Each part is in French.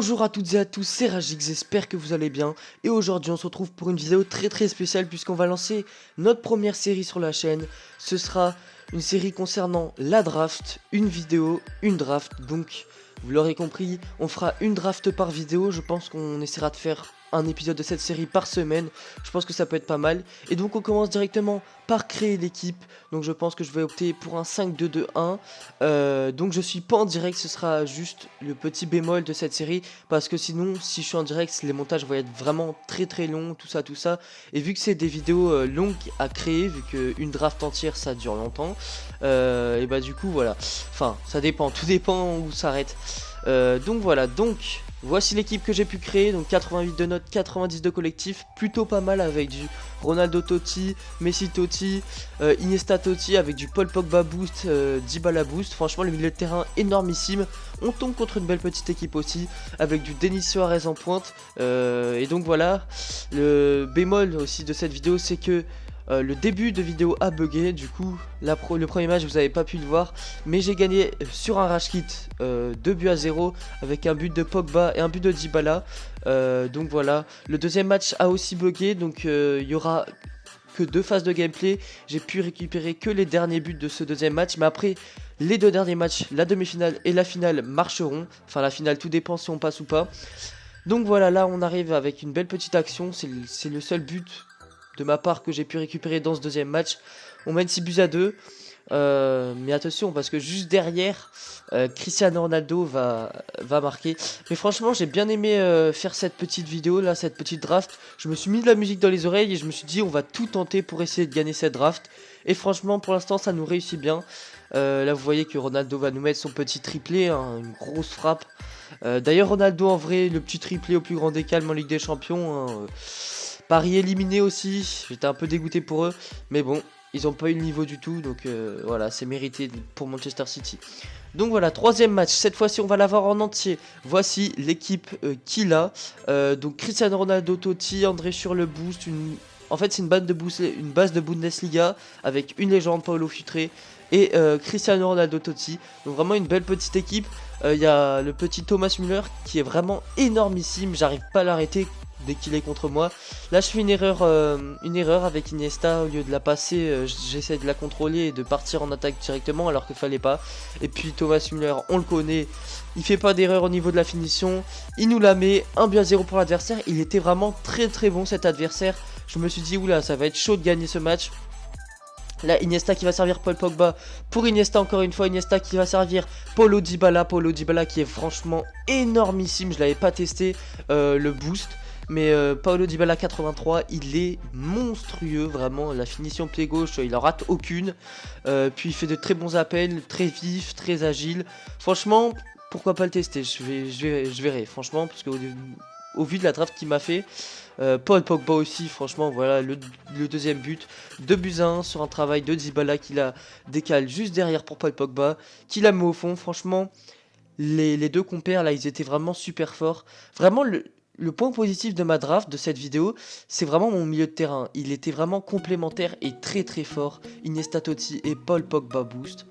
Bonjour à toutes et à tous, c'est Rajix, j'espère que vous allez bien. Et aujourd'hui on se retrouve pour une vidéo très spéciale puisqu'on va lancer notre première série sur la chaîne. Ce sera une série concernant la draft, une vidéo, une draft. Donc vous l'aurez compris, on fera une draft par vidéo. Je pense qu'on essaiera de faire un épisode de cette série par semaine. Je pense que ça peut être pas mal. Et donc on commence directement par créer l'équipe. Donc je pense que je vais opter pour un 5-2-2-1. Donc je suis pas en direct, ce sera juste le petit bémol de cette série. Parce que sinon, si je suis en direct, les montages vont être vraiment très longs, tout ça. Et vu que c'est des vidéos longues à créer, vu qu'une draft entière ça dure longtemps, et bah du coup voilà. Enfin, ça dépend, tout dépend où ça arrête. Donc voilà, voici l'équipe que j'ai pu créer, donc 88 de notes, 90 de collectif, plutôt pas mal avec du Ronaldo Totti, Messi Totti, Iniesta Totti, avec du Paul Pogba boost, Dybala boost. Franchement le milieu de terrain énormissime. On tombe contre une belle petite équipe aussi, avec du Denis Suarez en pointe, et donc voilà. Le bémol aussi de cette vidéo, c'est que le début de vidéo a bugué, du coup le premier match vous avez pas pu le voir, mais j'ai gagné sur un rush kit 2-0 avec un but de Pogba et un but de Dybala. Donc voilà, le deuxième match a aussi bugué, donc il y aura que 2 phases de gameplay. J'ai pu récupérer que les derniers buts de ce deuxième match, mais après les 2 derniers matchs, la demi-finale et la finale marcheront. Enfin la finale, tout dépend si on passe ou pas. Donc voilà, là on arrive avec une belle petite action, c'est le seul but de ma part que j'ai pu récupérer dans ce deuxième match. On mène 6-2, mais attention parce que juste derrière Cristiano Ronaldo va marquer. Mais franchement j'ai bien aimé faire cette petite vidéo là, cette petite draft. Je me suis mis de la musique dans les oreilles et je me suis dit on va tout tenter pour essayer de gagner cette draft. Et franchement pour l'instant ça nous réussit bien. Là vous voyez que Ronaldo va nous mettre son petit triplé, hein, une grosse frappe. D'ailleurs Ronaldo en vrai, le petit triplé au plus grand des calmes en Ligue des Champions, hein, Paris éliminé aussi, j'étais un peu dégoûté pour eux, mais bon, ils n'ont pas eu le niveau du tout, donc voilà, c'est mérité pour Manchester City. Donc voilà, troisième match, cette fois-ci on va l'avoir en entier. Voici l'équipe qu'il a, donc Cristiano Ronaldo Totti, André sur le boost, en fait c'est une base de Bundesliga avec une légende, Paulo Futre, et Cristiano Ronaldo Totti, donc vraiment une belle petite équipe. Il y a le petit Thomas Müller qui est vraiment énormissime, j'arrive pas à l'arrêter dès qu'il est contre moi. Là je fais une erreur avec Iniesta. Au lieu de la passer, j'essaie de la contrôler et de partir en attaque directement alors qu'il fallait pas. Et puis Thomas Müller, on le connaît, il fait pas d'erreur au niveau de la finition, il nous la met 1-0 pour l'adversaire. Il était vraiment très bon cet adversaire. Je me suis dit oula, ça va être chaud de gagner ce match. Là Iniesta qui va servir Paul Pogba pour Iniesta, encore une fois Iniesta qui va servir Paulo Dybala qui est franchement énormissime. Je l'avais pas testé le boost, mais Paulo Dybala 83, il est monstrueux, vraiment. La finition pied gauche, il en rate aucune. Puis il fait de très bons appels, très vif, très agile. Franchement, pourquoi pas le tester, je verrai, franchement, parce qu'au vu de la draft qu'il m'a fait, Paul Pogba aussi, franchement, voilà le deuxième but, 2-1 sur un travail de Dybala qui la décale juste derrière pour Paul Pogba, qui la met au fond. Franchement, les deux compères là, ils étaient vraiment super forts. Vraiment, le point positif de ma draft, de cette vidéo, c'est vraiment mon milieu de terrain. Il était vraiment complémentaire et très fort. Iniesta Totti et Paul Pogba boost.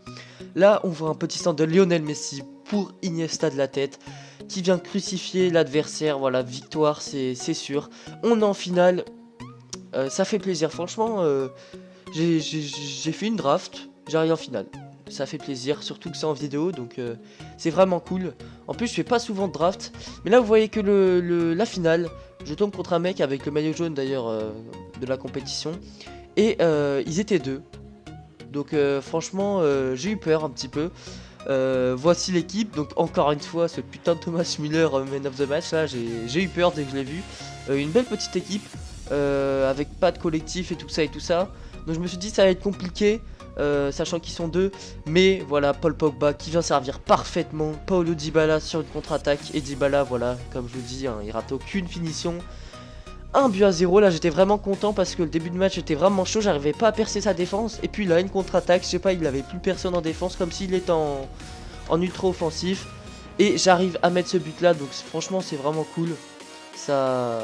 Là, on voit un petit centre de Lionel Messi pour Iniesta de la tête, qui vient crucifier l'adversaire. Voilà, victoire, c'est sûr. On est en finale. Ça fait plaisir, franchement. J'ai fait une draft, j'arrive en finale. Ça fait plaisir, surtout que c'est en vidéo, donc c'est vraiment cool. En plus je fais pas souvent de draft, mais là vous voyez que la finale, je tombe contre un mec avec le maillot jaune d'ailleurs de la compétition, et ils étaient 2. Donc franchement j'ai eu peur un petit peu. Voici l'équipe, donc encore une fois ce putain de Thomas Müller man of the match, là j'ai eu peur dès que je l'ai vu. Une belle petite équipe, avec pas de collectif et tout ça, donc je me suis dit ça va être compliqué. Sachant qu'ils sont 2, mais voilà, Paul Pogba qui vient servir parfaitement Paulo Dybala sur une contre-attaque, et Dybala, voilà, comme je vous dis, hein, il rate aucune finition. 1-0, là j'étais vraiment content parce que le début de match était vraiment chaud, j'arrivais pas à percer sa défense, et puis là une contre-attaque, je sais pas, il avait plus personne en défense, comme s'il était en ultra offensif, et j'arrive à mettre ce but là, donc franchement c'est vraiment cool. Ça,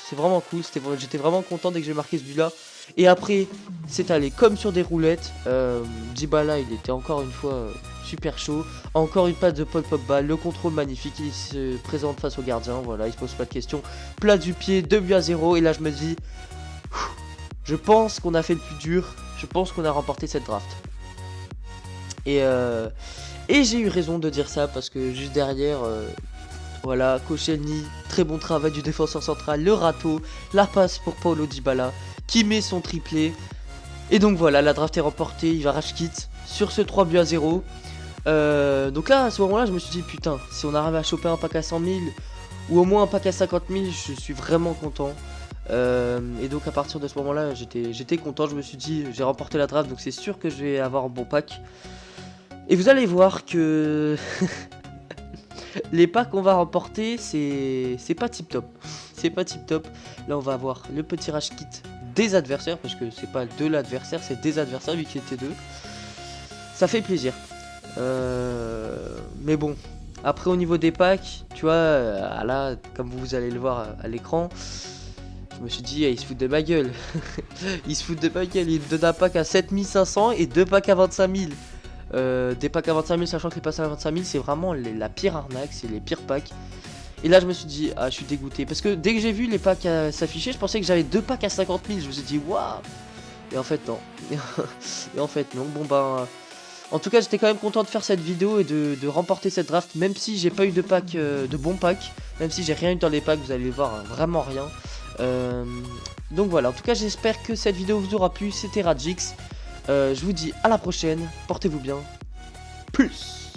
c'est vraiment cool. J'étais vraiment content dès que j'ai marqué ce but-là. Et après, c'est allé comme sur des roulettes. Dybala, il était encore une fois super chaud. Encore une passe de Paul Pogba. Le contrôle magnifique. Il se présente face au gardien. Voilà, il se pose pas de questions. Plat du pied, 2-0. Et là, je me dis, je pense qu'on a fait le plus dur. Je pense qu'on a remporté cette draft. Et j'ai eu raison de dire ça parce que juste derrière, voilà, Koscielny, très bon travail du défenseur central, le râteau, la passe pour Paulo Dybala qui met son triplé. Et donc voilà, la draft est remportée, il va rage quitte sur ce 3-0. Donc là, à ce moment-là, je me suis dit, putain, si on arrive à choper un pack à 100 000 ou au moins un pack à 50 000, je suis vraiment content. Et donc à partir de ce moment-là, j'étais content, je me suis dit, j'ai remporté la draft, donc c'est sûr que je vais avoir un bon pack. Et vous allez voir que les packs qu'on va remporter, c'est pas tip top. C'est pas tip top. Là, on va avoir le petit rage kit des adversaires, parce que c'est pas de l'adversaire, c'est des adversaires vu qu'il était deux. Ça fait plaisir. Mais bon, après au niveau des packs, tu vois, là, comme vous allez le voir à l'écran, je me suis dit, il se fout de ma gueule. Il se fout de ma gueule. Il me donne un pack à 7500 et deux packs à 25 000. Des packs à 25 000, sachant que les packs à 25 000, c'est vraiment la pire arnaque, c'est les pires packs. Et là, je me suis dit, ah, je suis dégoûté. Parce que dès que j'ai vu les packs s'afficher, je pensais que j'avais deux packs à 50 000. Je me suis dit, waouh! Et en fait, non. Et en fait, non. Bon, bah. En tout cas, j'étais quand même content de faire cette vidéo et de remporter cette draft. Même si j'ai pas eu de pack, de bons packs. Même si j'ai rien eu dans les packs, vous allez le voir, hein, vraiment rien. Donc voilà, en tout cas, j'espère que cette vidéo vous aura plu. C'était Radjix. Je vous dis à la prochaine. Portez-vous bien. Plus.